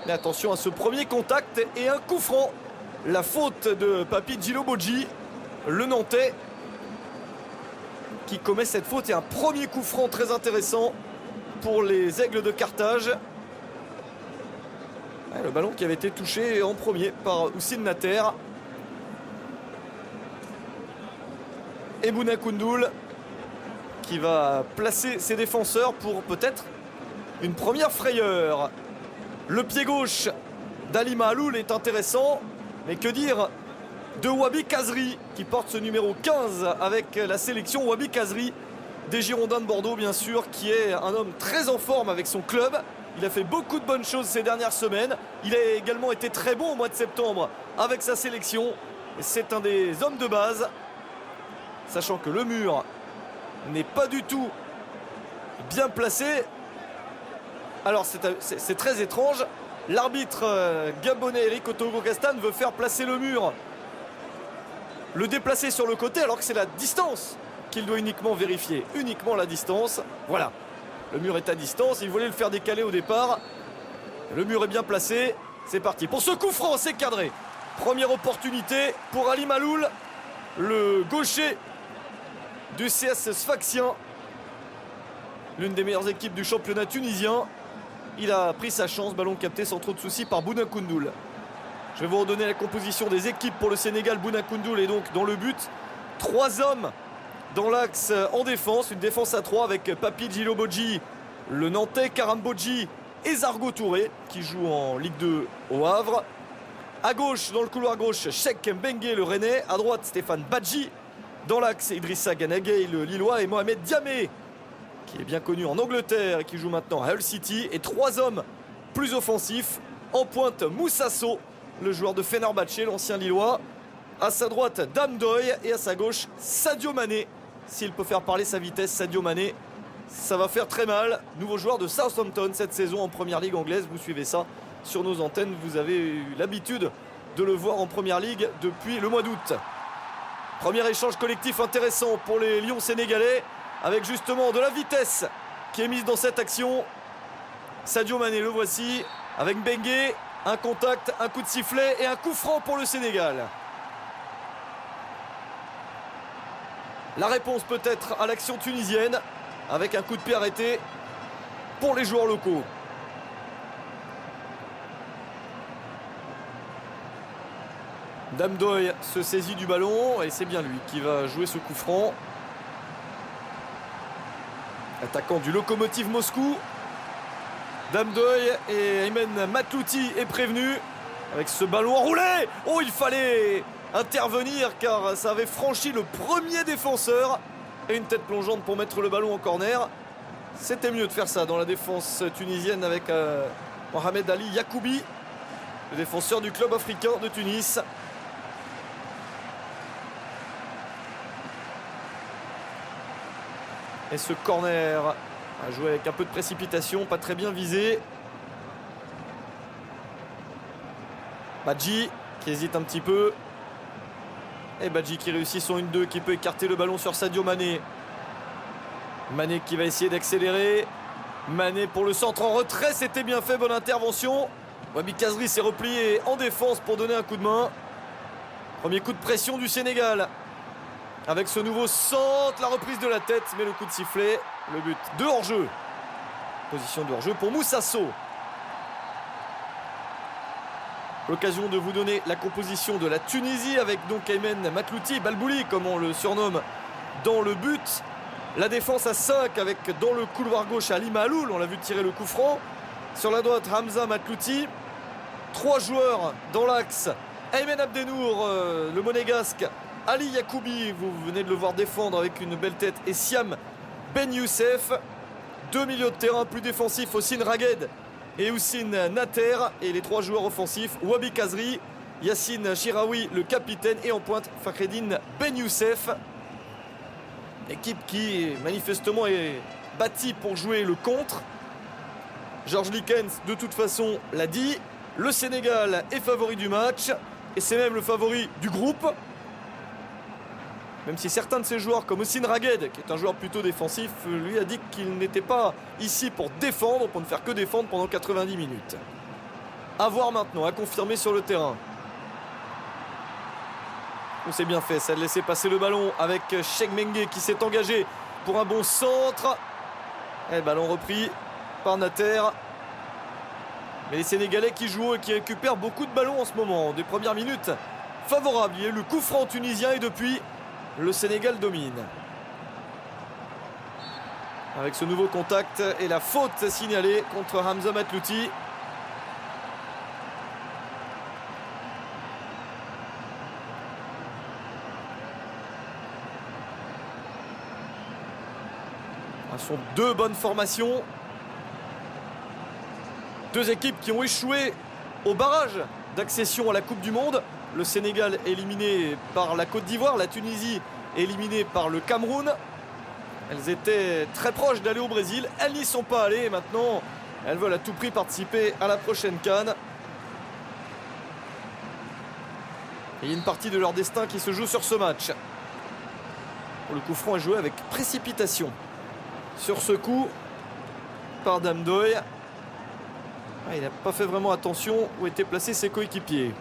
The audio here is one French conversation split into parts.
Mais attention à ce premier contact et un coup franc. La faute de Papy Djilobodji, le Nantais, qui commet cette faute. Et un premier coup franc très intéressant pour les Aigles de Carthage. Ouais, le ballon qui avait été touché en premier par Houssine Nater. Et Bouna Koundoul qui va placer ses défenseurs pour peut-être une première frayeur. Le pied gauche d'Ali Mahaloul est intéressant, mais que dire de Wabi Kazri qui porte ce numéro 15 avec la sélection. Wabi Kazri des Girondins de Bordeaux, bien sûr, qui est un homme très en forme avec son club. Il a fait beaucoup de bonnes choses ces dernières semaines. Il a également été très bon au mois de septembre avec sa sélection. C'est un des hommes de base, sachant que le mur n'est pas du tout bien placé. Alors c'est très étrange. L'arbitre gabonais Eric Otogo Castan veut faire placer le mur, le déplacer sur le côté, alors que c'est la distance qu'il doit uniquement vérifier. Uniquement la distance. Voilà. Le mur est à distance. Il voulait le faire décaler au départ. Le mur est bien placé. C'est parti. Pour ce coup franc, c'est cadré. Première opportunité pour Ali Mahaloul, le gaucher du CS Sfaxien. L'une des meilleures équipes du championnat tunisien. Il a pris sa chance. Ballon capté sans trop de soucis par Bouna Koundoul. Je vais vous redonner la composition des équipes pour le Sénégal. Bouna Koundoul est donc dans le but. 3 hommes dans l'axe en défense. Une défense à 3 avec Papy Djilobodji, le Nantais, Karam Bodji et Zargo Touré qui joue en Ligue 2 au Havre. À gauche, dans le couloir gauche, Cheikh Mbengue, le Rennais. À droite, Stéphane Badji. Dans l'axe, Idrissa Ganagay, le Lillois, et Mohamed Diamé, qui est bien connu en Angleterre et qui joue maintenant à Hull City. Et 3 hommes plus offensifs. En pointe, Moussa Sow, le joueur de Fenerbahçe, l'ancien Lillois. À sa droite, Dame Doy. Et à sa gauche, Sadio Mané. S'il peut faire parler sa vitesse, Sadio Mané, ça va faire très mal. Nouveau joueur de Southampton cette saison en première ligue anglaise. Vous suivez ça sur nos antennes. Vous avez eu l'habitude de le voir en première ligue depuis le mois d'août. Premier échange collectif intéressant pour les Lions sénégalais, avec justement de la vitesse qui est mise dans cette action. Sadio Mané, le voici, avec Mbengue. Un contact, un coup de sifflet et un coup franc pour le Sénégal. La réponse peut-être à l'action tunisienne, avec un coup de pied arrêté pour les joueurs locaux. Dame Doy se saisit du ballon et c'est bien lui qui va jouer ce coup franc. Attaquant du Lokomotiv Moscou. Dame Doy et Aymen Matlouti est prévenu avec ce ballon enroulé. Oh, il fallait intervenir car ça avait franchi le premier défenseur. Et une tête plongeante pour mettre le ballon en corner. C'était mieux de faire ça dans la défense tunisienne avec Mohamed Ali Yacoubi, le défenseur du club africain de Tunis. Et ce corner a joué avec un peu de précipitation, pas très bien visé. Badji qui hésite un petit peu. Et Badji qui réussit son 1-2, qui peut écarter le ballon sur Sadio Mané. Mané qui va essayer d'accélérer. Mané pour le centre en retrait, c'était bien fait, bonne intervention. Wabi Kazri s'est replié en défense pour donner un coup de main. Premier coup de pression du Sénégal. Avec ce nouveau centre, la reprise de la tête, mais le coup de sifflet, le but de hors-jeu. Position de hors-jeu pour Moussa Sow. L'occasion de vous donner la composition de la Tunisie avec donc Aymen Matlouti, Balbouli comme on le surnomme dans le but. La défense à 5 avec dans le couloir gauche Ali Mahaloul, on l'a vu tirer le coup franc. Sur la droite Hamza Matlouti. 3 joueurs dans l'axe. Aymen Abdenour, le monégasque. Ali Yacoubi, vous venez de le voir défendre avec une belle tête. Et Siam Ben Youssef. 2 milieux de terrain plus défensifs, Houssine Ragued et Houssine Nater. Et les 3 joueurs offensifs, Wabi Kazri, Yassine Chiraoui, le capitaine. Et en pointe, Fakhreddine Ben Youssef. Équipe qui manifestement est bâtie pour jouer le contre. Georges Likens, de toute façon, l'a dit. Le Sénégal est favori du match. Et c'est même le favori du groupe. Même si certains de ces joueurs, comme Houssine Ragued, qui est un joueur plutôt défensif, lui a dit qu'il n'était pas ici pour défendre, pour ne faire que défendre pendant 90 minutes. À voir maintenant, à confirmer sur le terrain. On s'est bien fait, ça de laisser passer le ballon avec Cheikh Mengue qui s'est engagé pour un bon centre. Et ballon repris par Nater. Mais les Sénégalais qui jouent et qui récupèrent beaucoup de ballons en ce moment. Des premières minutes favorables. Il y a eu le coup franc tunisien et depuis, le Sénégal domine. Avec ce nouveau contact et la faute signalée contre Hamza Matlouti. Ce sont deux bonnes formations. Deux équipes qui ont échoué au barrage d'accession à la Coupe du Monde. Le Sénégal éliminé par la Côte d'Ivoire, la Tunisie éliminée par le Cameroun. Elles étaient très proches d'aller au Brésil. Elles n'y sont pas allées et maintenant elles veulent à tout prix participer à la prochaine CAN. Et il y a une partie de leur destin qui se joue sur ce match. Le coup franc est joué avec précipitation. Sur ce coup, par Damdoy. Il n'a pas fait vraiment attention où étaient placés ses coéquipiers.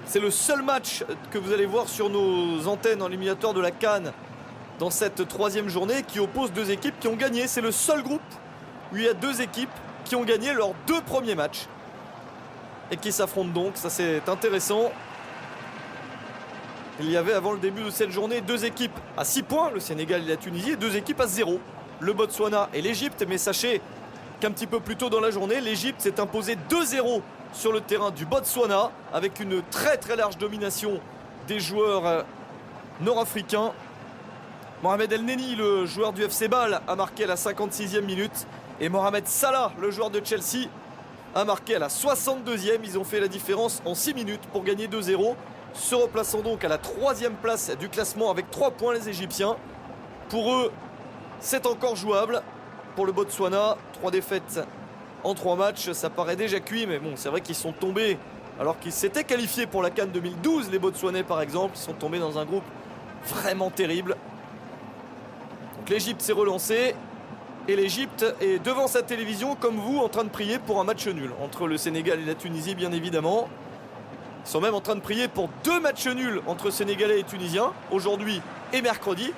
C'est le seul match que vous allez voir sur nos antennes en éliminatoire de la CAN dans cette troisième journée qui oppose deux équipes qui ont gagné. C'est le seul groupe où il y a deux équipes qui ont gagné leurs deux premiers matchs et qui s'affrontent donc. Ça, c'est intéressant. Il y avait avant le début de cette journée deux équipes à 6 points, le Sénégal et la Tunisie, et deux équipes à 0, le Botswana et l'Égypte. Mais sachez qu'un petit peu plus tôt dans la journée, l'Égypte s'est imposée 2-0 sur le terrain du Botswana avec une très très large domination des joueurs nord-africains. Mohamed El Neni, le joueur du FC Bâle, a marqué à la 56e minute et Mohamed Salah, le joueur de Chelsea, a marqué à la 62e. Ils ont fait la différence en 6 minutes pour gagner 2-0. Se replaçant donc à la 3e place du classement avec 3 points les Égyptiens. Pour eux, c'est encore jouable. Pour le Botswana, 3 défaites en 3 matchs, ça paraît déjà cuit. Mais bon, c'est vrai qu'ils sont tombés alors qu'ils s'étaient qualifiés pour la CAN 2012. Les Botswanais par exemple, ils sont tombés dans un groupe vraiment terrible. Donc l'Égypte s'est relancée. Et l'Égypte est devant sa télévision comme vous en train de prier pour un match nul. Entre le Sénégal et la Tunisie bien évidemment. Ils sont même en train de prier pour 2 matchs nuls entre Sénégalais et Tunisiens, aujourd'hui et mercredi,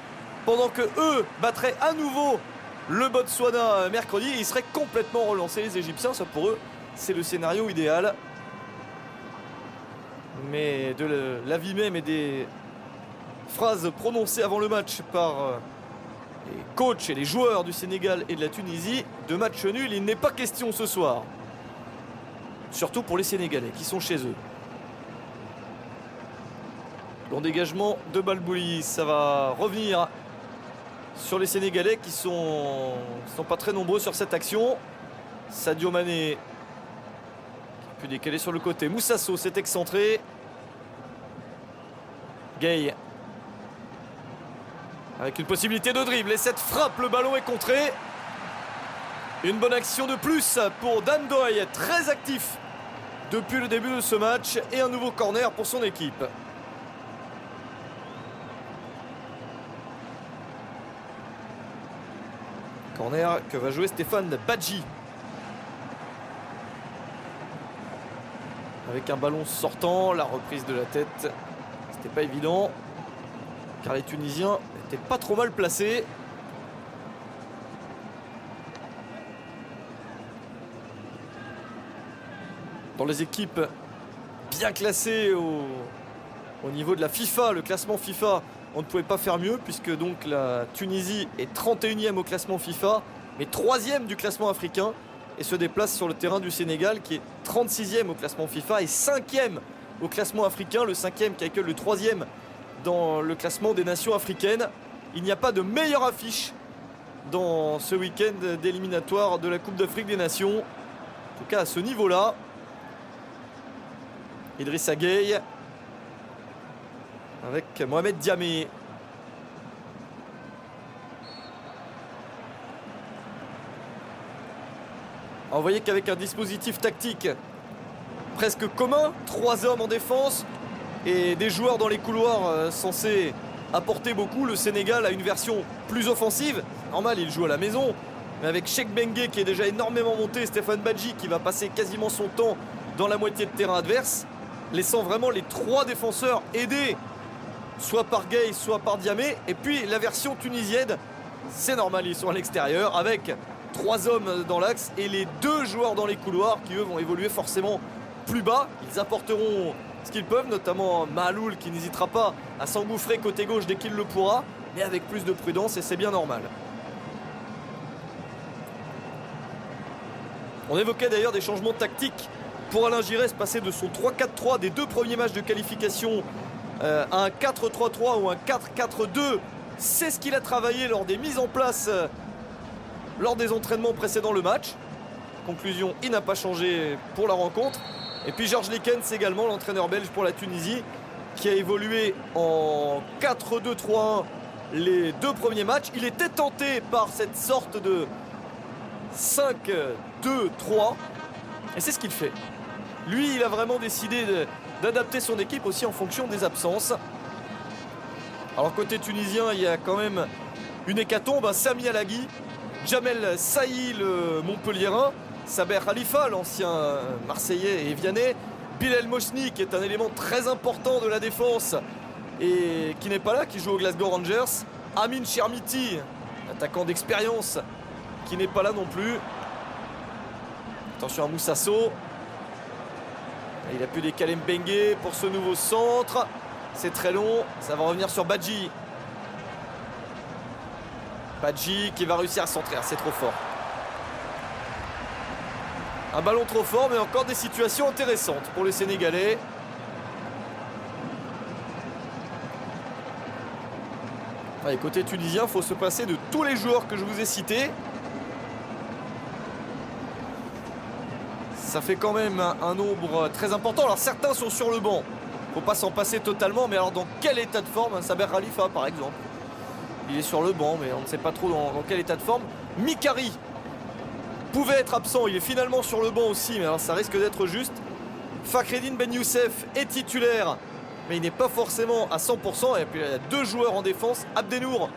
pendant que eux battraient à nouveau le Botswana mercredi et ils seraient complètement relancés les Égyptiens. Ça pour eux, c'est le scénario idéal. Mais de l'avis même et des phrases prononcées avant le match par les coachs et les joueurs du Sénégal et de la Tunisie, de match nul, il n'est pas question ce soir. Surtout pour les Sénégalais qui sont chez eux. Bon dégagement de Balbouli, ça va revenir sur les Sénégalais qui sont pas très nombreux sur cette action. Sadio Mané qui a pu décaler sur le côté. Moussasso s'est excentré. Gueye avec une possibilité de dribble et cette frappe, le ballon est contré. Une bonne action de plus pour Damdoy, très actif depuis le début de ce match et un nouveau corner pour son équipe. Corner que va jouer Stéphane Badji. Avec un ballon sortant, la reprise de la tête, c'était pas évident. Car les Tunisiens n'étaient pas trop mal placés. Dans les équipes bien classées au niveau de la FIFA, le classement FIFA, on ne pouvait pas faire mieux puisque donc la Tunisie est 31e au classement FIFA, mais 3e du classement africain et se déplace sur le terrain du Sénégal qui est 36e au classement FIFA et 5e au classement africain, le 5e qui accueille le 3e dans le classement des nations africaines. Il n'y a pas de meilleure affiche dans ce week-end d'éliminatoire de la Coupe d'Afrique des Nations, en tout cas à ce niveau-là. Idrissa Gueye avec Mohamed Diamé. Vous voyez qu'avec un dispositif tactique presque commun, 3 hommes en défense et des joueurs dans les couloirs censés apporter beaucoup, le Sénégal a une version plus offensive. Normal, il joue à la maison, mais avec Cheikh Bengue qui est déjà énormément monté, Stéphane Badji qui va passer quasiment son temps dans la moitié de terrain adverse, laissant vraiment les 3 défenseurs aidés, soit par Gueye, soit par Diamé. Et puis la version tunisienne, c'est normal, ils sont à l'extérieur avec 3 hommes dans l'axe et les 2 joueurs dans les couloirs qui eux vont évoluer forcément plus bas. Ils apporteront ce qu'ils peuvent, notamment Mahaloul qui n'hésitera pas à s'engouffrer côté gauche dès qu'il le pourra, mais avec plus de prudence, et c'est bien normal. On évoquait d'ailleurs des changements tactiques pour Alain Giresse, passer de son 3-4-3 des 2 premiers matchs de qualification à un 4-3-3 ou un 4-4-2. C'est ce qu'il a travaillé lors des mises en place, lors des entraînements précédant le match. Conclusion, il n'a pas changé pour la rencontre. Et puis Georges Lekens également, l'entraîneur belge pour la Tunisie, qui a évolué en 4-2-3-1 les 2 premiers matchs. Il était tenté par cette sorte de 5-2-3 et c'est ce qu'il fait. Lui, il a vraiment décidé d'adapter son équipe aussi en fonction des absences. Alors côté tunisien, il y a quand même une hécatombe. Sami Alagui, Jamel Saï, le Montpelliérain, Saber Khalifa, l'ancien Marseillais et Vianney, Bilal Moshni qui est un élément très important de la défense et qui n'est pas là, qui joue au Glasgow Rangers, Amin Chermiti, attaquant d'expérience, qui n'est pas là non plus. Attention à Moussasso. Il a pu décaler Mbengue pour ce nouveau centre. C'est très long, ça va revenir sur Badji. Badji qui va réussir à centrer, c'est trop fort. Un ballon trop fort, mais encore des situations intéressantes pour les Sénégalais. Allez, côté tunisien, il faut se passer de tous les joueurs que je vous ai cités. Ça fait quand même un nombre très important. Alors certains sont sur le banc. Il ne faut pas s'en passer totalement. Mais alors dans quel état de forme? Saber Khalifa par exemple. Il est sur le banc, mais on ne sait pas trop dans quel état de forme. Mikari pouvait être absent. Il est finalement sur le banc aussi. Mais alors ça risque d'être juste. Fakhreddine Ben Youssef est titulaire. Mais il n'est pas forcément à 100%. Et puis il y a 2 joueurs en défense. Abdenour,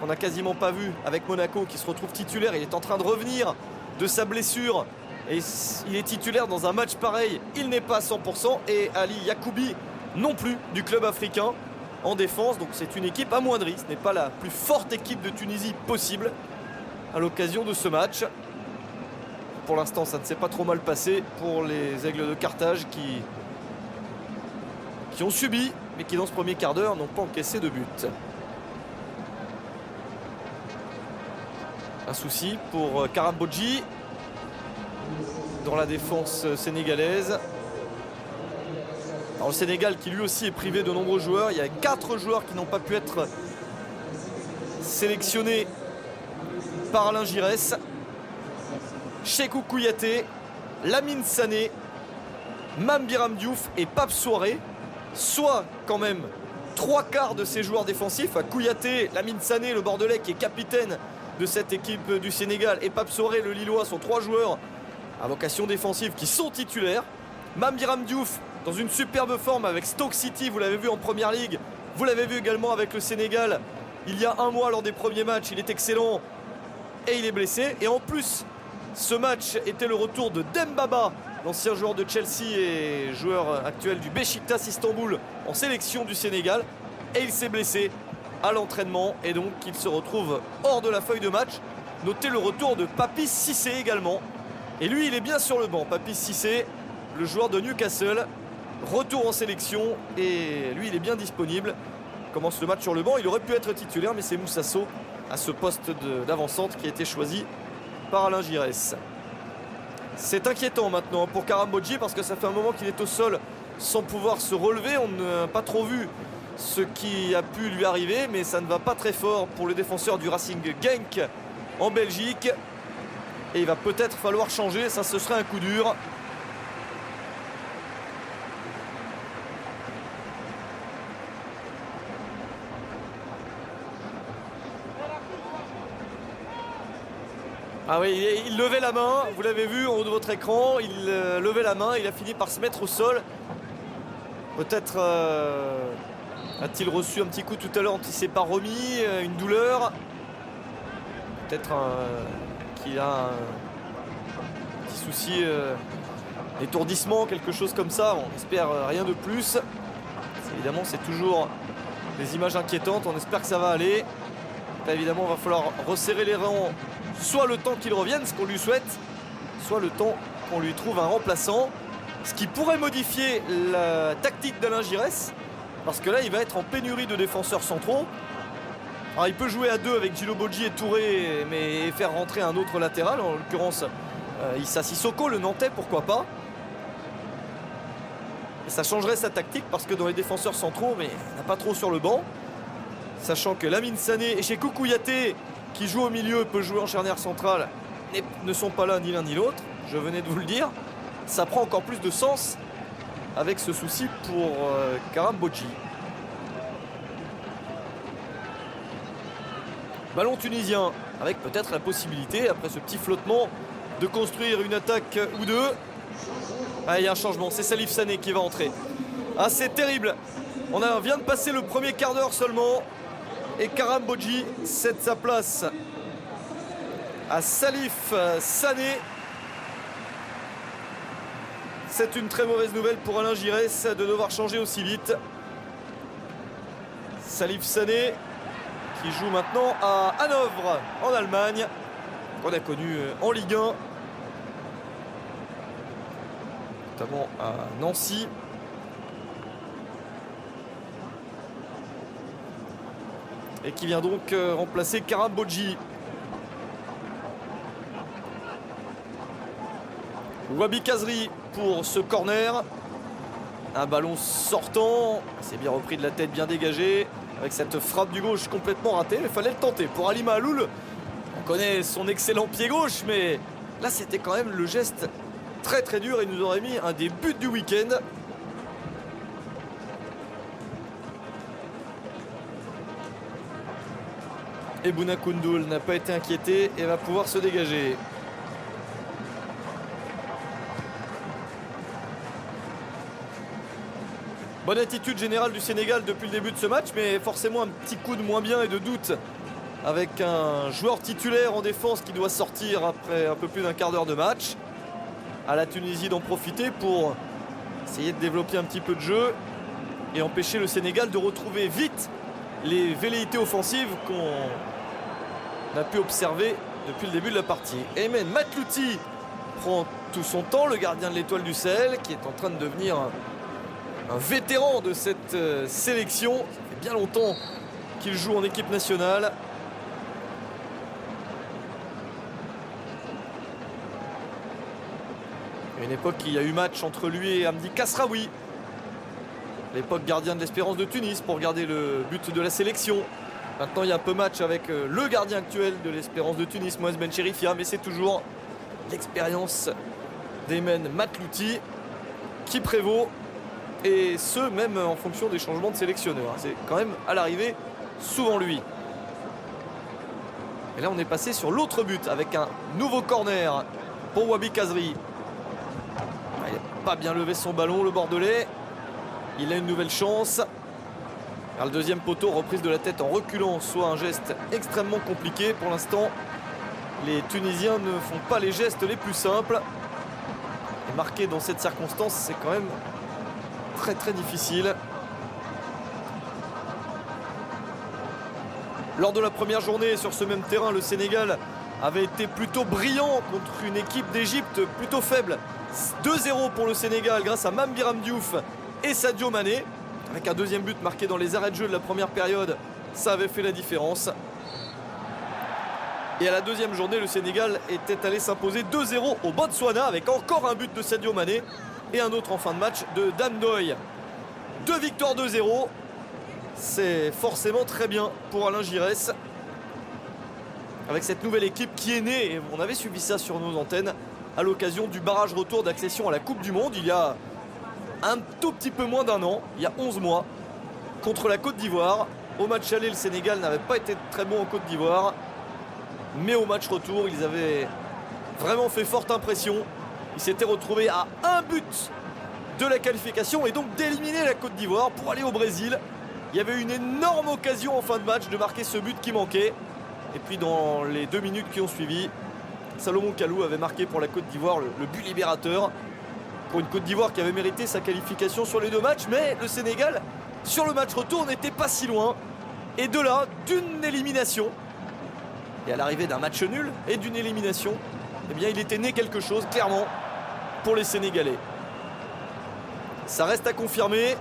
qu'on n'a quasiment pas vu avec Monaco, qui se retrouve titulaire. Il est en train de revenir de sa blessure. Et il est titulaire dans un match pareil, il n'est pas à 100%. Et Ali Yacoubi non plus, du club africain en défense. Donc c'est une équipe amoindrie, ce n'est pas la plus forte équipe de Tunisie possible à l'occasion de ce match. Pour l'instant, ça ne s'est pas trop mal passé pour les Aigles de Carthage qui ont subi, mais qui dans ce premier quart d'heure n'ont pas encaissé de but. Un souci pour Karambodji dans la défense sénégalaise. Alors le Sénégal qui lui aussi est privé de nombreux joueurs. Il y a 4 joueurs qui n'ont pas pu être sélectionnés par Alain Giresse. Cheikhou Kouyaté, Lamine Sané, Mame Biram Diouf et Pape Souaré. Soit quand même 3/4 de ces joueurs défensifs. Kouyaté, Lamine Sané, le Bordelais qui est capitaine de cette équipe du Sénégal, et Pape Souaré, le Lillois, sont 3 joueurs à vocation défensive qui sont titulaires. Mame Biram Diouf dans une superbe forme avec Stoke City, vous l'avez vu en première ligue, vous l'avez vu également avec le Sénégal il y a un mois lors des premiers matchs. Il est excellent et il est blessé. Et en plus, ce match était le retour de Dembaba, l'ancien joueur de Chelsea et joueur actuel du Beşiktaş Istanbul en sélection du Sénégal. Et il s'est blessé à l'entraînement et donc il se retrouve hors de la feuille de match. Notez le retour de Papis Cissé également. Et lui, il est bien sur le banc. Papis Cissé, le joueur de Newcastle, retour en sélection. Et lui, il est bien disponible. Il commence le match sur le banc. Il aurait pu être titulaire, mais c'est Moussasso à ce poste d'avant-centre qui a été choisi par Alain Giresse. C'est inquiétant maintenant pour Karambodji parce que ça fait un moment qu'il est au sol sans pouvoir se relever. On n'a pas trop vu ce qui a pu lui arriver, mais ça ne va pas très fort pour le défenseur du Racing Genk en Belgique. Et il va peut-être falloir changer, ça ce serait un coup dur. Ah oui, il levait la main, vous l'avez vu en haut de votre écran, il levait la main, il a fini par se mettre au sol. Peut-être a-t-il reçu un petit coup tout à l'heure, il ne s'est pas remis, une douleur. Peut-être qu'il a un petit souci d'étourdissement, quelque chose comme ça. On espère rien de plus. Évidemment, c'est toujours des images inquiétantes. On espère que ça va aller. Là, évidemment, il va falloir resserrer les rangs, soit le temps qu'il revienne, ce qu'on lui souhaite, soit le temps qu'on lui trouve un remplaçant. Ce qui pourrait modifier la tactique d'Alain Giresse, parce que là, il va être en pénurie de défenseurs centraux. Alors, il peut jouer à deux avec Gilo Boggi et Touré, mais faire rentrer un autre latéral, en l'occurrence Issa Sissoko, le Nantais, pourquoi pas. Et ça changerait sa tactique, parce que dans les défenseurs centraux, mais il n'y en a pas trop sur le banc. Sachant que Lamine Sané et Cheikhou Kouyaté, qui joue au milieu, peut jouer en charnière centrale, ne sont pas là ni l'un ni l'autre. Je venais de vous le dire. Ça prend encore plus de sens avec ce souci pour Karam Boggi. Ballon tunisien, avec peut-être la possibilité, après ce petit flottement, de construire une attaque ou deux. Ah, il y a un changement, c'est Salif Sané qui va entrer. Ah, c'est terrible. On vient de passer le premier quart d'heure seulement. Et Karam Boggi cède sa place à Salif Sané. C'est une très mauvaise nouvelle pour Alain Giresse de devoir changer aussi vite. Salif Sané qui joue maintenant à Hanovre en Allemagne, qu'on a connu en Ligue 1, notamment à Nancy. Et qui vient donc remplacer Karam Boggi. Wabi Kazri pour ce corner. Un ballon sortant. C'est bien repris de la tête, bien dégagé. Avec cette frappe du gauche complètement ratée. Il fallait le tenter. Pour Ali Mahaloul, on connaît son excellent pied gauche. Mais là, c'était quand même le geste très très dur. Il nous aurait mis un des buts du week-end. Et Bouna Koundoul n'a pas été inquiété et va pouvoir se dégager. Bonne attitude générale du Sénégal depuis le début de ce match, mais forcément un petit coup de moins bien et de doute avec un joueur titulaire en défense qui doit sortir après un peu plus d'un quart d'heure de match. À la Tunisie d'en profiter pour essayer de développer un petit peu de jeu et empêcher le Sénégal de retrouver vite les velléités offensives qu'on a pu observer depuis le début de la partie. Aymen Matlouti prend tout son temps, le gardien de l'Étoile du Sahel, qui est en train de devenir un vétéran de cette sélection. Ça fait bien longtemps qu'il joue en équipe nationale. À une époque, il y a eu match entre lui et Hamdi Kasraoui. L'époque gardien de l'Espérance de Tunis pour garder le but de la sélection. Maintenant, il y a un peu match avec le gardien actuel de l'Espérance de Tunis, Moez Ben Cherifia, mais c'est toujours l'expérience d'Aymen Matlouti qui prévaut. Et ce, même en fonction des changements de sélectionneur. C'est quand même à l'arrivée souvent lui. Et là, on est passé sur l'autre but avec un nouveau corner pour Wabi Kazri. Il n'a pas bien levé son ballon, le Bordelais. Il a une nouvelle chance. Alors, le deuxième poteau, reprise de la tête en reculant, soit un geste extrêmement compliqué. Pour l'instant, les Tunisiens ne font pas les gestes les plus simples. Et marquer dans cette circonstance, c'est quand même très très difficile. Lors de la première journée sur ce même terrain, le Sénégal avait été plutôt brillant contre une équipe d'Égypte plutôt faible. 2-0 pour le Sénégal grâce à Mame Biram Diouf et Sadio Mané. Avec un deuxième but marqué dans les arrêts de jeu de la première période, ça avait fait la différence. Et à la deuxième journée, le Sénégal était allé s'imposer 2-0 au Botswana avec encore un but de Sadio Mané et un autre en fin de match de Dan Doy. 2 victoires 2-0. C'est forcément très bien pour Alain Giresse. Avec cette nouvelle équipe qui est née, et on avait suivi ça sur nos antennes, à l'occasion du barrage retour d'accession à la Coupe du Monde, il y a un tout petit peu moins d'un an, il y a 11 mois, contre la Côte d'Ivoire. Au match aller, le Sénégal n'avait pas été très bon en Côte d'Ivoire, mais au match retour, ils avaient vraiment fait forte impression. Ils s'étaient retrouvés à un but de la qualification et donc d'éliminer la Côte d'Ivoire pour aller au Brésil. Il y avait une énorme occasion en fin de match de marquer ce but qui manquait. Et puis dans les 2 minutes qui ont suivi, Salomon Kalou avait marqué pour la Côte d'Ivoire le but libérateur. Pour une Côte d'Ivoire qui avait mérité sa qualification sur les 2 matchs. Mais le Sénégal, sur le match retour, n'était pas si loin. Et de là, d'une élimination, et à l'arrivée d'un match nul et d'une élimination, eh bien il était né quelque chose, clairement, pour les Sénégalais. Ça reste à confirmer,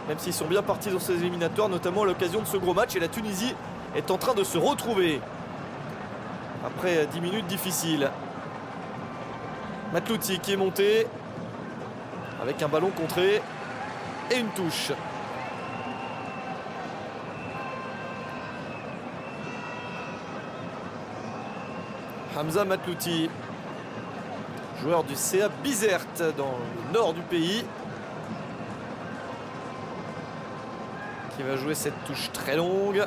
même s'ils sont bien partis dans ces éliminatoires, notamment à l'occasion de ce gros match. Et la Tunisie est en train de se retrouver après 10 minutes difficiles. Matlouti qui est monté avec un ballon contré et une touche. Hamza Matlouti, joueur du CA Bizerte dans le nord du pays, qui va jouer cette touche très longue.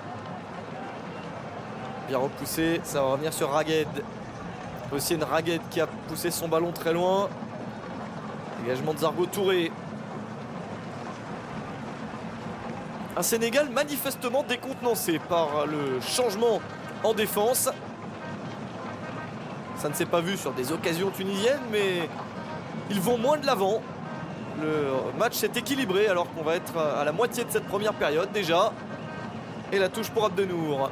Bien repoussé, ça va revenir sur Ragued. Aussi une Ragued qui a poussé son ballon très loin. Dégagement de Zargo Touré. Un Sénégal manifestement décontenancé par le changement en défense. Ça ne s'est pas vu sur des occasions tunisiennes, mais ils vont moins de l'avant. Le match s'est équilibré alors qu'on va être à la moitié de cette première période déjà. Et la touche pour Abdenour.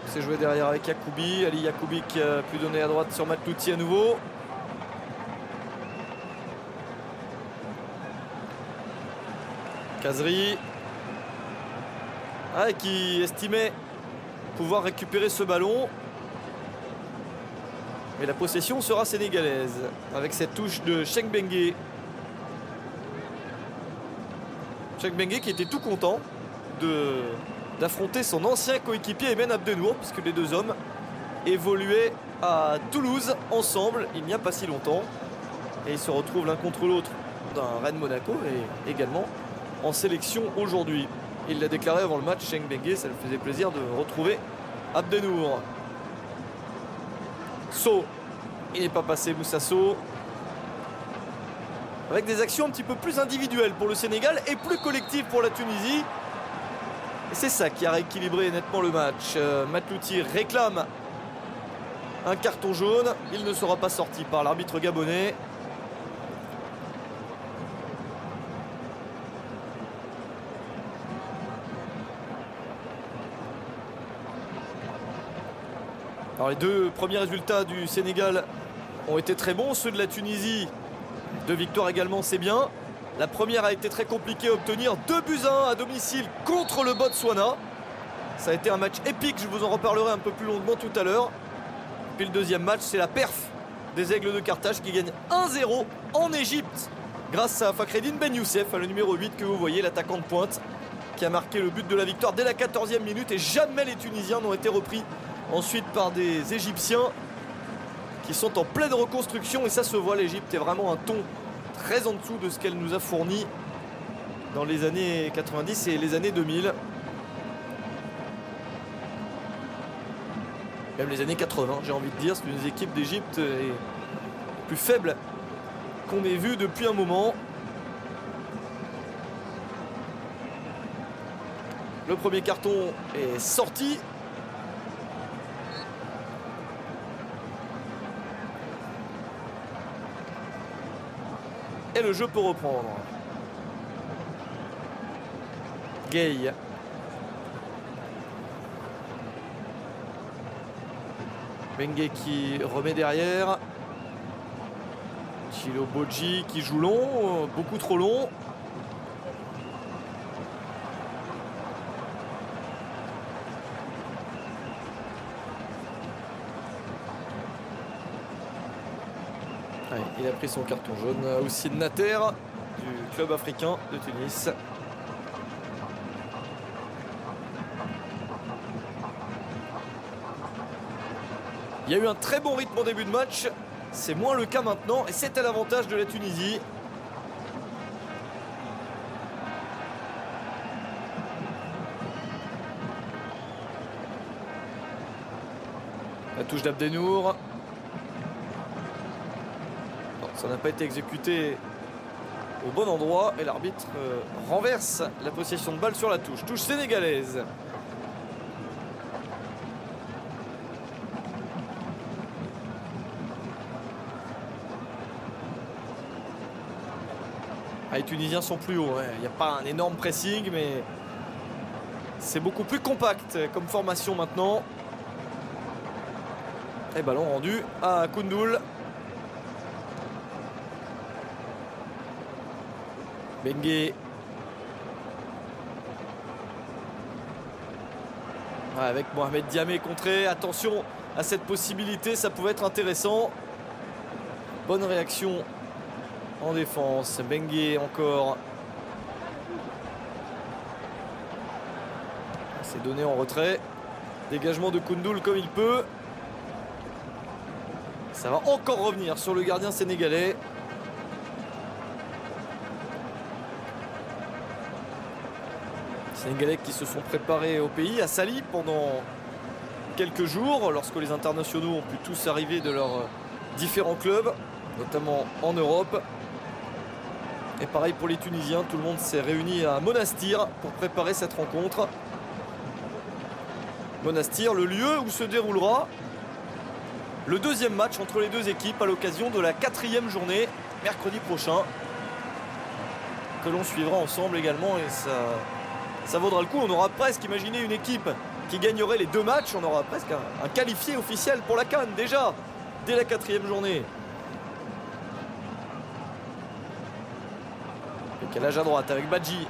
C'est joué derrière avec Yacoubi. Ali Yacoubi qui a pu donner à droite sur Matlouti à nouveau. Kazri. Qui estimait pouvoir récupérer ce ballon. Et la possession sera sénégalaise avec cette touche de Cheikh Bengué. Cheikh Bengué qui était tout content d'affronter son ancien coéquipier Eben Abdenour, puisque les 2 hommes évoluaient à Toulouse ensemble il n'y a pas si longtemps. Et ils se retrouvent l'un contre l'autre dans Rennes Monaco et également en sélection aujourd'hui. Il l'a déclaré avant le match, Cheikh Bengué, ça lui faisait plaisir de retrouver Abdenour. So, il n'est pas passé, Moussa So. Avec des actions un petit peu plus individuelles pour le Sénégal et plus collectives pour la Tunisie. Et c'est ça qui a rééquilibré nettement le match. Matlouti réclame un carton jaune. Il ne sera pas sorti par l'arbitre gabonais. Alors les 2 premiers résultats du Sénégal ont été très bons. Ceux de la Tunisie, 2 victoires également, c'est bien. La première a été très compliquée à obtenir. 2-1 à domicile contre le Botswana. Ça a été un match épique, je vous en reparlerai un peu plus longuement tout à l'heure. Puis le deuxième match, c'est la perf des Aigles de Carthage qui gagnent 1-0 en Égypte. Grâce à Fakhreddine Ben Youssef, le numéro 8 que vous voyez, l'attaquant de pointe, qui a marqué le but de la victoire dès la 14e minute. Et jamais les Tunisiens n'ont été repris ensuite par des Égyptiens qui sont en pleine reconstruction. Et ça se voit, l'Égypte est vraiment un ton très en dessous de ce qu'elle nous a fourni dans les années 90 et les années 2000. Même les années 80, j'ai envie de dire. C'est une équipe d'Égypte plus faible qu'on ait vue depuis un moment. Le premier carton est sorti. Et le jeu peut reprendre. Gay. Bengué qui remet derrière. Chilo Bodji qui joue long, beaucoup trop long. Allez, il a pris son carton jaune. Aussi Nater du club africain de Tunis. Il y a eu un très bon rythme en début de match. C'est moins le cas maintenant et c'est à l'avantage de la Tunisie. La touche d'Abdenour. Ça n'a pas été exécuté au bon endroit et l'arbitre renverse la possession de balle sur la touche. Touche sénégalaise. Les Tunisiens sont plus hauts. Il n'y a pas un énorme pressing, mais c'est beaucoup plus compact comme formation maintenant. Et ballon rendu à Koundoul. Bengue. Avec Mohamed Diamé contré. Attention à cette possibilité, ça pouvait être intéressant. Bonne réaction en défense. Bengue encore. C'est donné en retrait. Dégagement de Koundoul comme il peut. Ça va encore revenir sur le gardien sénégalais. Sénégalais qui se sont préparés au pays, à Sali, pendant quelques jours, lorsque les internationaux ont pu tous arriver de leurs différents clubs, notamment en Europe. Et pareil pour les Tunisiens, tout le monde s'est réuni à Monastir pour préparer cette rencontre. Monastir, le lieu où se déroulera le deuxième match entre les deux équipes à l'occasion de la 4e journée, mercredi prochain, que l'on suivra ensemble également, et ça vaudra le coup. On aura presque, imaginé une équipe qui gagnerait les 2 matchs, on aura presque un qualifié officiel pour la CAN déjà, dès la 4e journée. Décalage à droite avec Badji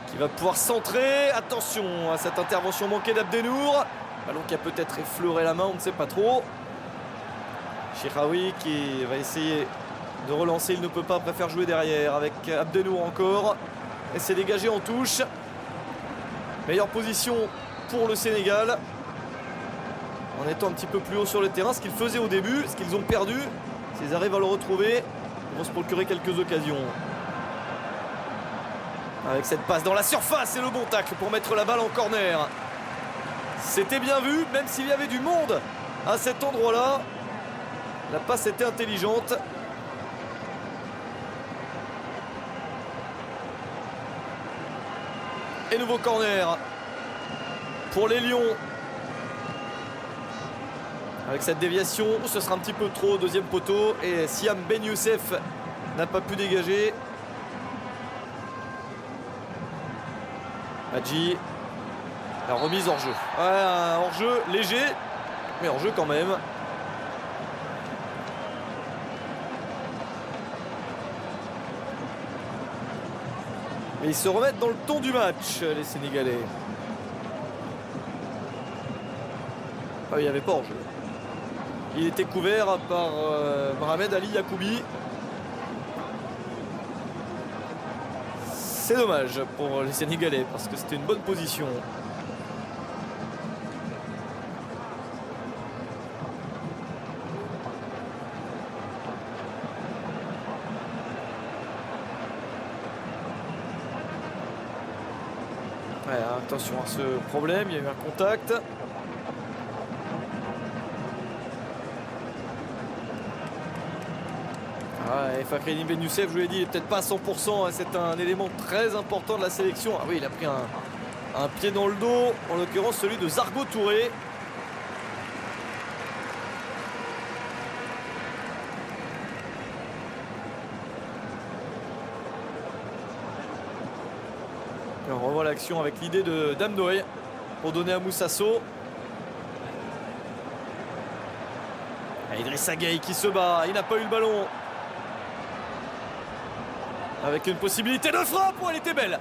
qui va pouvoir centrer. Attention à cette intervention manquée d'Abdenour. Ballon qui a peut-être effleuré la main, on ne sait pas trop. Chiraoui qui va essayer de relancer, il ne peut pas, préfère jouer derrière avec Abdenour encore. Et c'est dégagé en touche. Meilleure position pour le Sénégal. En étant un petit peu plus haut sur le terrain, ce qu'ils faisaient au début, ce qu'ils ont perdu. S'ils arrivent à le retrouver, ils vont se procurer quelques occasions. Avec cette passe dans la surface et le bon tacle pour mettre la balle en corner. C'était bien vu, même s'il y avait du monde à cet endroit-là. La passe était intelligente. Et nouveau corner pour les Lions. Avec cette déviation, ce sera un petit peu trop. Deuxième poteau. Et Siam Ben Youssef n'a pas pu dégager. Hadji. La remise hors jeu. Ouais, un hors jeu léger, mais hors jeu quand même. Mais ils se remettent dans le ton du match, les Sénégalais. Ah, il n'y avait pas hors jeu. Il était couvert par Mohamed Ali Yacoubi. C'est dommage pour les Sénégalais parce que c'était une bonne position. Ouais, attention à ce problème, il y a eu un contact. Et Fakhreddine Ben Youssef, je vous l'ai dit, il n'est peut-être pas à 100%. C'est un élément très important de la sélection. Ah oui, il a pris un pied dans le dos, en l'occurrence celui de Zargo Touré. Et on revoit l'action avec l'idée de Damnoy pour donner à Moussasso. Idrissa Gueye qui se bat, il n'a pas eu le ballon. Avec une possibilité de frappe, oh, elle était belle.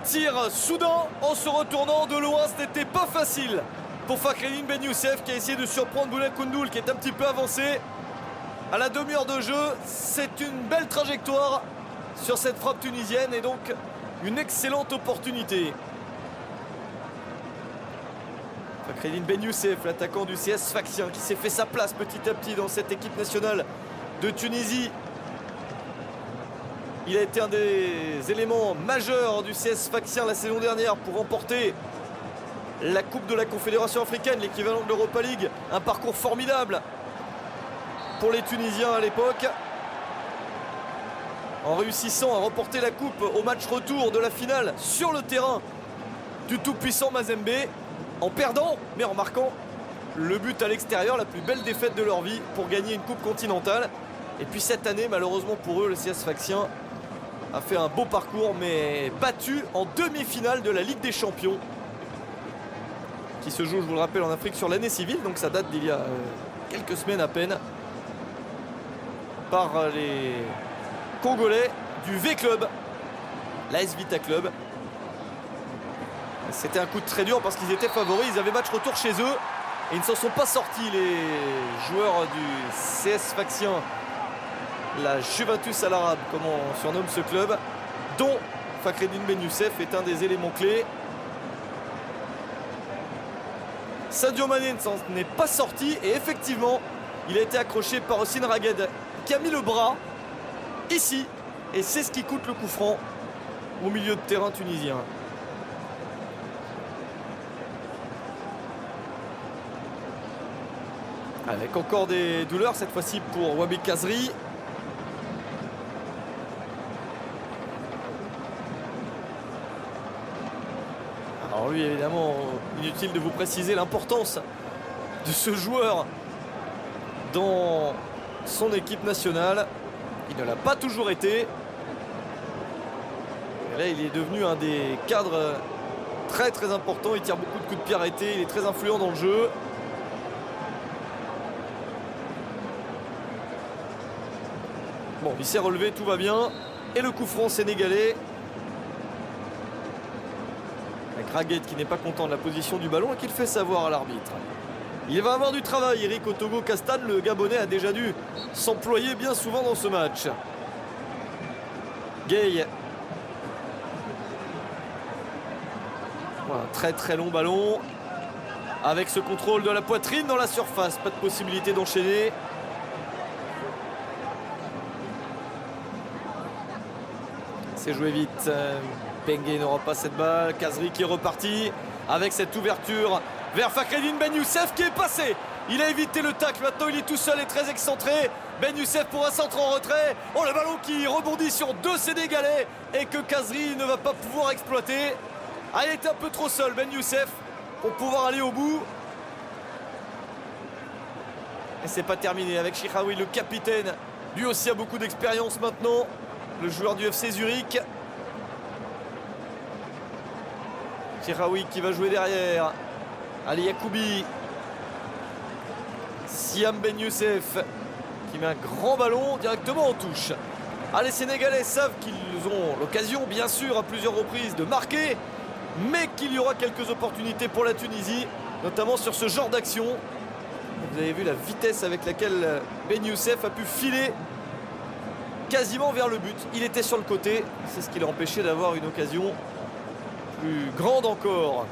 Tir soudain en se retournant de loin, ce n'était pas facile pour Fakhreddine Ben Youssef qui a essayé de surprendre Bouna Koundoul qui est un petit peu avancé. À la demi-heure de jeu, c'est une belle trajectoire sur cette frappe tunisienne et donc une excellente opportunité. Fakhreddine Ben Youssef, l'attaquant du CS Sfaxien qui s'est fait sa place petit à petit dans cette équipe nationale de Tunisie. Il a été un des éléments majeurs du CS Sfaxien la saison dernière pour remporter la Coupe de la Confédération africaine, l'équivalent de l'Europa League. Un parcours formidable pour les Tunisiens à l'époque. en réussissant à remporter la coupe au match retour de la finale sur le terrain du tout-puissant Mazembe, en perdant mais en marquant le but à l'extérieur, la plus belle défaite de leur vie pour gagner une coupe continentale. Et puis cette année, malheureusement pour eux, le CS Sfaxien a fait un beau parcours, mais battu en demi-finale de la Ligue des Champions, qui se joue, je vous le rappelle, en Afrique sur l'année civile, donc ça date d'il y a quelques semaines à peine, par les Congolais du V-Club, l'AS Vita Club. C'était un coup de très dur parce qu'ils étaient favoris, ils avaient match retour chez eux et ils ne s'en sont pas sortis, les joueurs du CS Sfaxien, la Juventus Al Arab, comme on surnomme ce club, dont Fakhreddine Ben Youssef est un des éléments clés. Sadio Mané ne s'en est pas sorti et effectivement, il a été accroché par Hossein Raghed qui a mis le bras ici et c'est ce qui coûte le coup franc au milieu de terrain tunisien. Avec encore des douleurs cette fois-ci pour Wabi Kazri. Alors lui, évidemment, inutile de vous préciser l'importance de ce joueur dans son équipe nationale. Il ne l'a pas toujours été. Et là, il est devenu un des cadres très très importants. Il tire beaucoup de coups de pied arrêtés. Il est très influent dans le jeu. Bon, il s'est relevé, tout va bien. Et le coup franc sénégalais. Avec Raghed qui n'est pas content de la position du ballon et qui le fait savoir à l'arbitre. Il va avoir du travail, Eric Otogo Castan. Le Gabonais a déjà dû s'employer bien souvent dans ce match. Gueye. Voilà, très très long ballon. Avec ce contrôle de la poitrine dans la surface. Pas de possibilité d'enchaîner. C'est joué vite. Bengue n'aura pas cette balle. Kazri qui est reparti avec cette ouverture vers Fakhreddine Ben Youssef qui est passé. Il a évité le tacle. Maintenant, il est tout seul et très excentré. Ben Youssef pour un centre en retrait. Oh, le ballon qui rebondit sur deux Sénégalais et que Kazri ne va pas pouvoir exploiter. Ah, il était un peu trop seul, Ben Youssef, pour pouvoir aller au bout. Et c'est pas terminé avec Chiraoui, le capitaine. Lui aussi a beaucoup d'expérience maintenant. Le joueur du FC Zurich. Chiraoui qui va jouer derrière. Ali Yacoubi. Siam Ben Youssef qui met un grand ballon directement en touche. Ah, les Sénégalais savent qu'ils ont l'occasion, bien sûr, à plusieurs reprises de marquer, mais qu'il y aura quelques opportunités pour la Tunisie, notamment sur ce genre d'action. Vous avez vu la vitesse avec laquelle Ben Youssef a pu filer quasiment vers le but. Il était sur le côté, c'est ce qui l'a empêché d'avoir une occasion plus grande encore.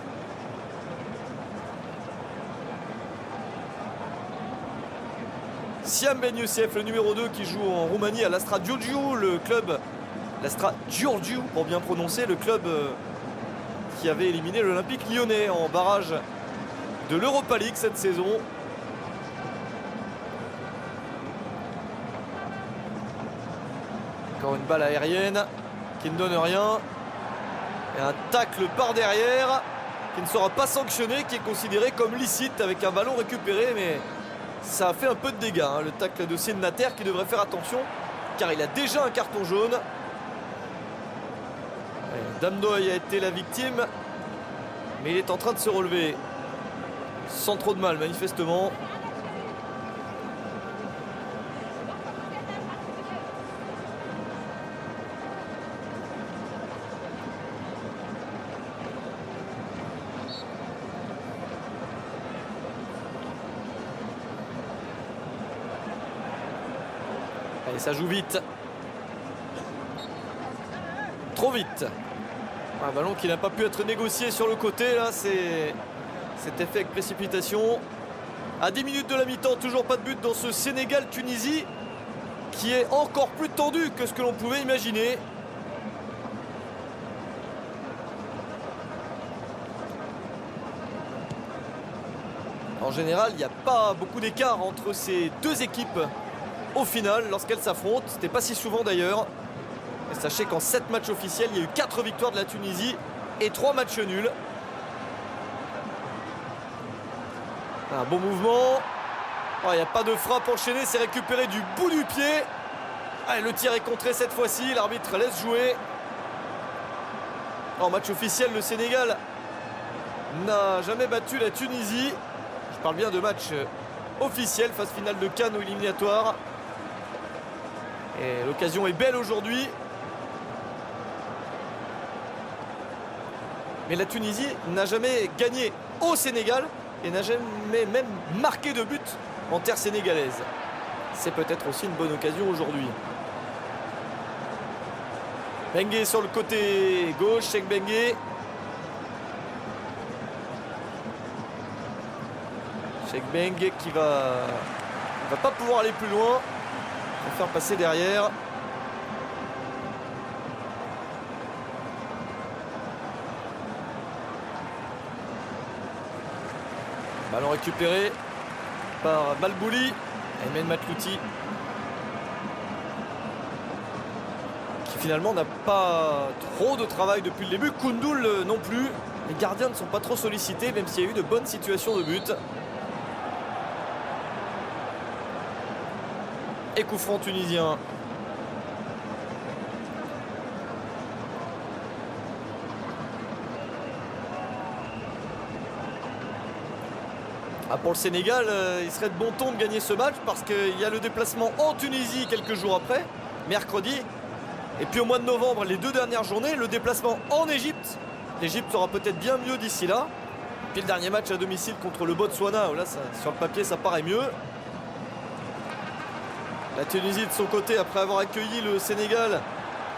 Siam Ben Youssef, le numéro 2 qui joue en Roumanie à l'Astra Giurgiu, le club, l'Astra Giurgiu pour bien prononcer, le club qui avait éliminé l'Olympique lyonnais en barrage de l'Europa League cette saison. Encore une balle aérienne qui ne donne rien. Et un tacle par derrière qui ne sera pas sanctionné, qui est considéré comme licite avec un ballon récupéré, mais ça a fait un peu de dégâts, hein, le tacle de Sennater qui devrait faire attention car il a déjà un carton jaune. Damdoy a été la victime, mais il est en train de se relever sans trop de mal manifestement. Allez, ça joue vite. Trop vite. Un ballon qui n'a pas pu être négocié sur le côté. Là, c'est cet effet avec précipitation. À 10 minutes de la mi-temps, toujours pas de but dans ce Sénégal-Tunisie qui est encore plus tendu que ce que l'on pouvait imaginer. En général, il n'y a pas beaucoup d'écart entre ces deux équipes au final lorsqu'elles s'affrontent. C'était pas si souvent d'ailleurs. Sachez qu'en 7 matchs officiels, il y a eu 4 victoires de la Tunisie et 3 matchs nuls. Un bon mouvement. Oh, il n'y a pas de frappe enchaînée, c'est récupéré du bout du pied. Allez, le tir est contré cette fois-ci, l'arbitre laisse jouer. En match officiel, le Sénégal n'a jamais battu la Tunisie. Je parle bien de match officiel, phase finale de CAN ou éliminatoire. Et l'occasion est belle aujourd'hui. Mais la Tunisie n'a jamais gagné au Sénégal et n'a jamais même marqué de but en terre sénégalaise. C'est peut-être aussi une bonne occasion aujourd'hui. Bengue sur le côté gauche, Cheikh Bengue. Cheikh Bengue qui va pas pouvoir aller plus loin. Il va faire passer derrière. Ballon récupéré par Malbouli. Aymen Matlouti. Qui finalement n'a pas trop de travail depuis le début. Koundoul non plus. Les gardiens ne sont pas trop sollicités, même s'il y a eu de bonnes situations de but. Et coup franc tunisien. Pour le Sénégal, il serait de bon ton de gagner ce match parce qu'il y a le déplacement en Tunisie quelques jours après, mercredi. Et puis au mois de novembre, les 2 dernières journées, le déplacement en Égypte. L'Égypte sera peut-être bien mieux d'ici là. Puis le dernier match à domicile contre le Botswana, où là, sur le papier, ça paraît mieux. La Tunisie, de son côté, après avoir accueilli le Sénégal,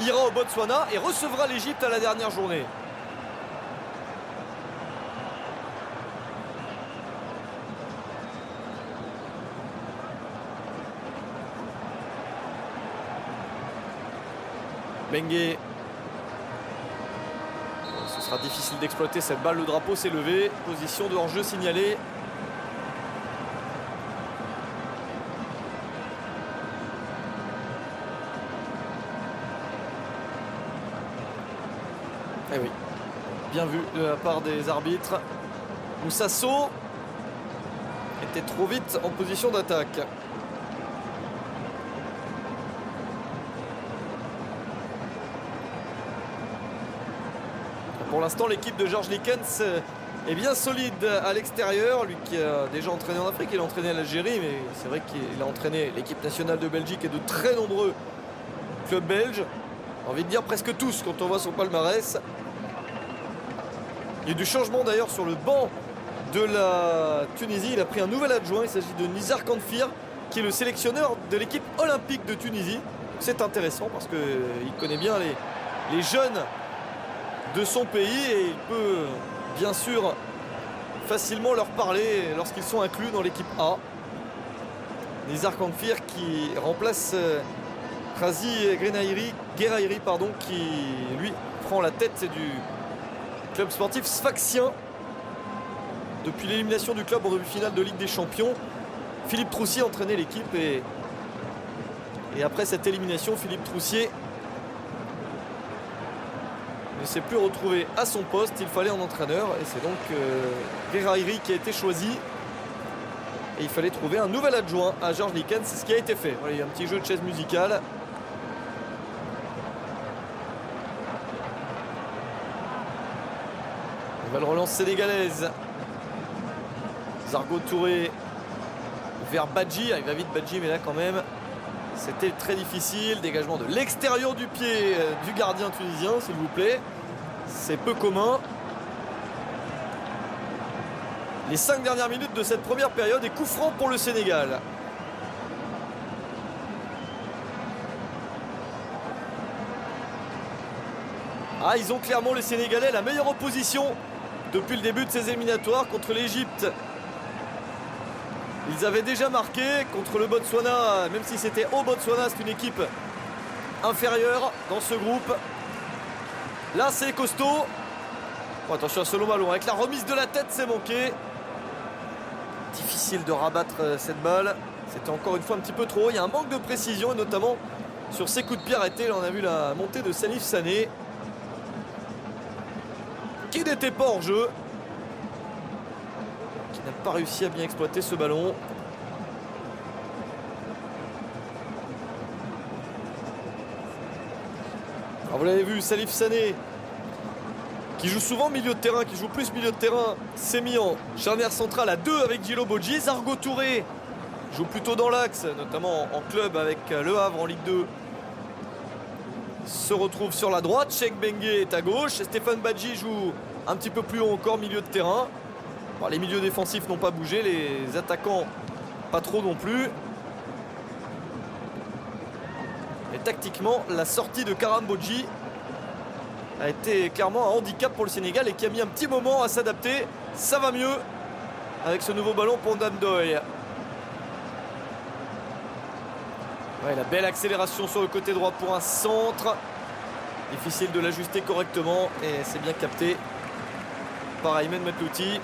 ira au Botswana et recevra l'Égypte à la dernière journée. Bengue. Ce sera difficile d'exploiter cette balle. Le drapeau s'est levé. Position de hors-jeu signalée. Eh oui, bien vu de la part des arbitres. Moussa Sow était trop vite en position d'attaque. Pour l'instant, l'équipe de Georges Likens est bien solide à l'extérieur. Lui qui a déjà entraîné en Afrique, il a entraîné l'Algérie, mais c'est vrai qu'il a entraîné l'équipe nationale de Belgique et de très nombreux clubs belges. J'ai envie de dire presque tous quand on voit son palmarès. Il y a eu du changement d'ailleurs sur le banc de la Tunisie. Il a pris un nouvel adjoint, il s'agit de Nizar Kanfir, qui est le sélectionneur de l'équipe olympique de Tunisie. C'est intéressant parce qu'il connaît bien les jeunes de son pays et il peut bien sûr facilement leur parler lorsqu'ils sont inclus dans l'équipe A. Nizar Kanfir qui remplace Razi Guerairi, qui lui prend la tête du club sportif sfaxien depuis l'élimination du club en demi-finale de Ligue des Champions. Philippe Troussier entraînait l'équipe et après cette élimination, Philippe Troussier ne s'est plus retrouvé à son poste. Il fallait un entraîneur et c'est donc Guerairi qui a été choisi. Et il fallait trouver un nouvel adjoint à Georges Likens. C'est ce qui a été fait. Voilà, il y a un petit jeu de chaise musicale. Nouvelle relance sénégalaise. Zargo Touré vers Badji. Il va vite Badji, mais là quand même c'était très difficile. Dégagement de l'extérieur du pied du gardien tunisien, s'il vous plaît. C'est peu commun. Les 5 dernières minutes de cette première période et coup franc pour le Sénégal. Ah, ils ont clairement, les Sénégalais, la meilleure opposition depuis le début de ces éliminatoires contre l'Égypte. Ils avaient déjà marqué contre le Botswana, même si c'était au Botswana, c'est une équipe inférieure dans ce groupe. Là, c'est costaud. Oh, attention à ce long ballon. Avec la remise de la tête, c'est manqué. Difficile de rabattre cette balle. C'était encore une fois un petit peu trop haut. Il y a un manque de précision, et notamment sur ses coups de pied arrêtés. Là, on a vu la montée de Salif Sané, qui n'était pas hors jeu, qui n'a pas réussi à bien exploiter ce ballon. Alors vous l'avez vu, Salif Sané, qui joue souvent milieu de terrain, qui joue plus milieu de terrain, s'est mis en charnière centrale à 2 avec Djilo Bodji. Zargo Touré joue plutôt dans l'axe, notamment en club avec Le Havre en Ligue 2. Se retrouve sur la droite, Cheikh Bengue est à gauche, Stéphane Badji joue un petit peu plus haut encore, milieu de terrain. Bon, les milieux défensifs n'ont pas bougé, les attaquants pas trop non plus. Et tactiquement, la sortie de Karam Bodji a été clairement un handicap pour le Sénégal et qui a mis un petit moment à s'adapter. Ça va mieux avec ce nouveau ballon pour Ndoye. Ouais, la belle accélération sur le côté droit pour un centre. Difficile de l'ajuster correctement et c'est bien capté par Aymen Matlouti.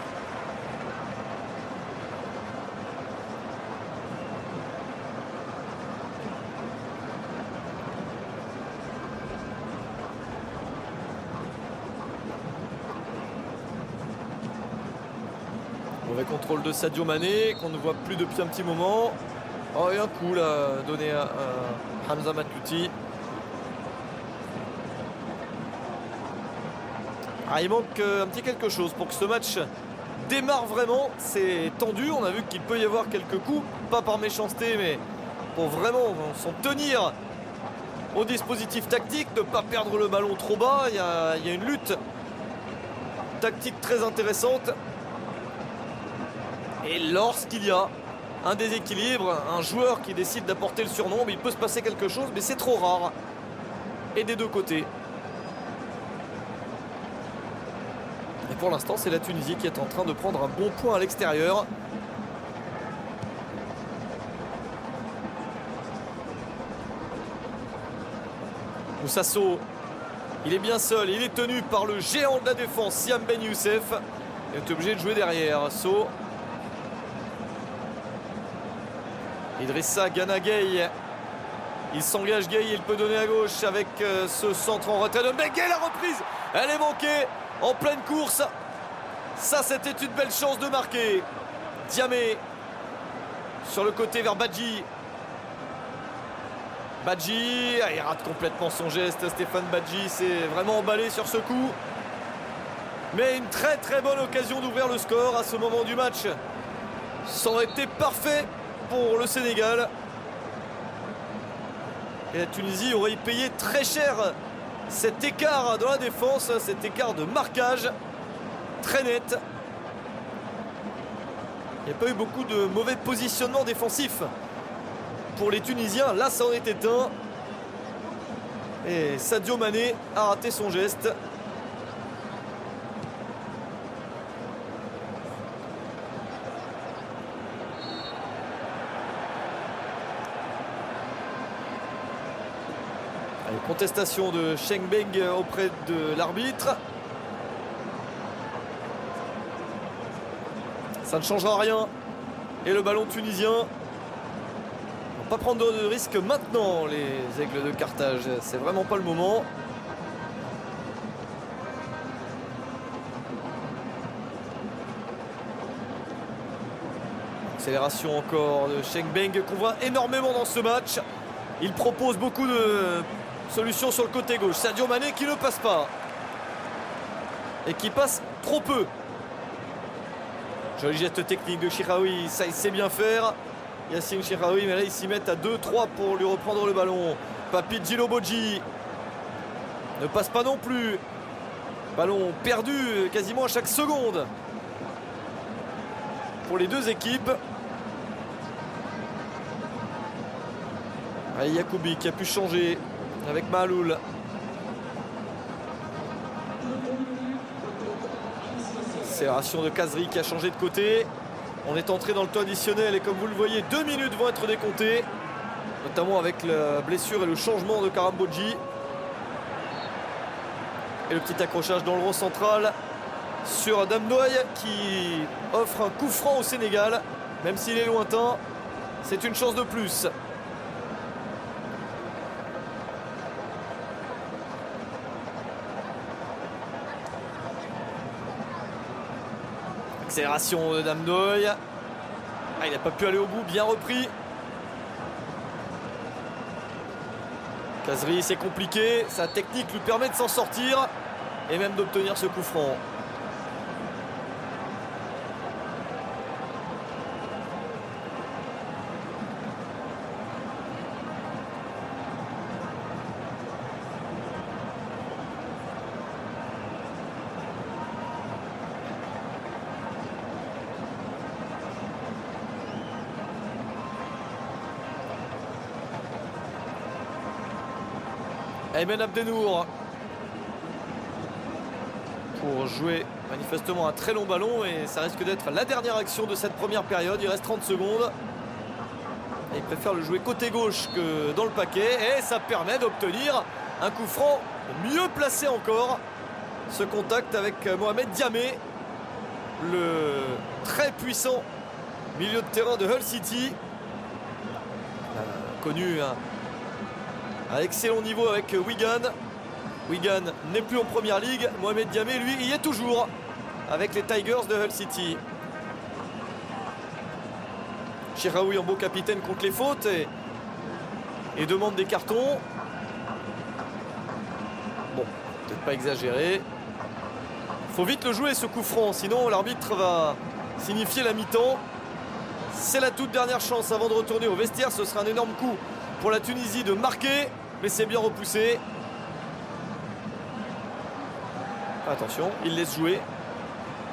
Mauvais contrôle de Sadio Mané qu'on ne voit plus depuis un petit moment. Oh, et un coup là donné à Hamza Matlouti. Ah, il manque un petit quelque chose pour que ce match démarre vraiment. C'est tendu, on a vu qu'il peut y avoir quelques coups, pas par méchanceté, mais pour vraiment s'en tenir au dispositif tactique, ne pas perdre le ballon trop bas. Il y a une lutte tactique très intéressante. Et lorsqu'il y a un déséquilibre, un joueur qui décide d'apporter le surnombre, il peut se passer quelque chose, mais c'est trop rare. Et des deux côtés. Et pour l'instant, c'est la Tunisie qui est en train de prendre un bon point à l'extérieur. Moussasso, il est bien seul, il est tenu par le géant de la défense, Siam Ben Youssef. Il est obligé de jouer derrière. So. Idrissa Gana Gueye. Il s'engage Gueye, il peut donner à gauche avec ce centre en retrait de Bengue. La reprise, elle est manquée en pleine course. Ça, c'était une belle chance de marquer. Diamé sur le côté vers Badji. Badji, il rate complètement son geste. Stéphane Badji s'est vraiment emballé sur ce coup. Mais une très très bonne occasion d'ouvrir le score à ce moment du match. Ça aurait été parfait pour le Sénégal. Et la Tunisie aurait payé très cher cet écart dans la défense, cet écart de marquage très net. Il n'y a pas eu beaucoup de mauvais positionnement défensif pour les Tunisiens. Là, ça en était un. Et Sadio Mané a raté son geste. Allez, contestation de Cheikh Bengue auprès de l'arbitre. Ça ne changera rien. Et le ballon tunisien. On va pas prendre de risques maintenant, les Aigles de Carthage. C'est vraiment pas le moment. Accélération encore de Cheikh Bengue qu'on voit énormément dans ce match. Il propose beaucoup de solutions sur le côté gauche. Sadio Mané qui ne passe pas. Et qui passe trop peu. Joli geste technique de Chiraoui, ça il sait bien faire. Yassine Chiraoui, mais là ils s'y mettent à 2-3 pour lui reprendre le ballon. Papi Djilo Bodji ne passe pas non plus. Ballon perdu quasiment à chaque seconde pour les deux équipes. Allez, Yacoubi qui a pu changer avec Mahaloul. Accélération de Kazri qui a changé de côté. On est entré dans le temps additionnel et comme vous le voyez, 2 minutes vont être décomptées. Notamment avec la blessure et le changement de Karam Bodji. Et le petit accrochage dans le rond central sur Ndoye qui offre un coup franc au Sénégal. Même s'il est lointain, c'est une chance de plus. L'accélération de Namdoy. Ah, il n'a pas pu aller au bout, bien repris. Khazri, c'est compliqué. Sa technique lui permet de s'en sortir et même d'obtenir ce coup franc. Aymen Abdenour pour jouer manifestement un très long ballon et ça risque d'être la dernière action de cette première période. Il reste 30 secondes et il préfère le jouer côté gauche que dans le paquet et ça permet d'obtenir un coup franc mieux placé encore. Ce contact avec Mohamed Diamé, le très puissant milieu de terrain de Hull City, connu à excellent niveau avec Wigan. Wigan n'est plus en première ligue. Mohamed Diamé, lui, y est toujours avec les Tigers de Hull City. Chiraoui en beau capitaine contre les fautes et demande des cartons. Bon, peut-être pas exagéré. Faut vite le jouer ce coup franc, sinon l'arbitre va signifier la mi-temps. C'est la toute dernière chance avant de retourner au vestiaire. Ce sera un énorme coup pour la Tunisie de marquer, mais c'est bien repoussé. Attention, il laisse jouer.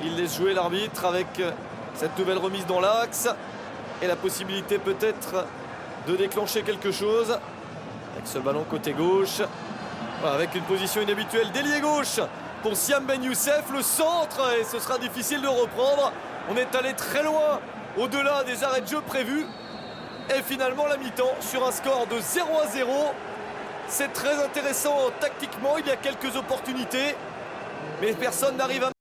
Il laisse jouer l'arbitre avec cette nouvelle remise dans l'axe et la possibilité peut-être de déclencher quelque chose avec ce ballon côté gauche. Voilà, avec une position inhabituelle d'ailier gauche pour Siam Ben Youssef, le centre, et ce sera difficile de reprendre. On est allé très loin au-delà des arrêts de jeu prévus. Et finalement la mi-temps sur un score de 0-0. C'est très intéressant tactiquement, il y a quelques opportunités, mais personne n'arrive à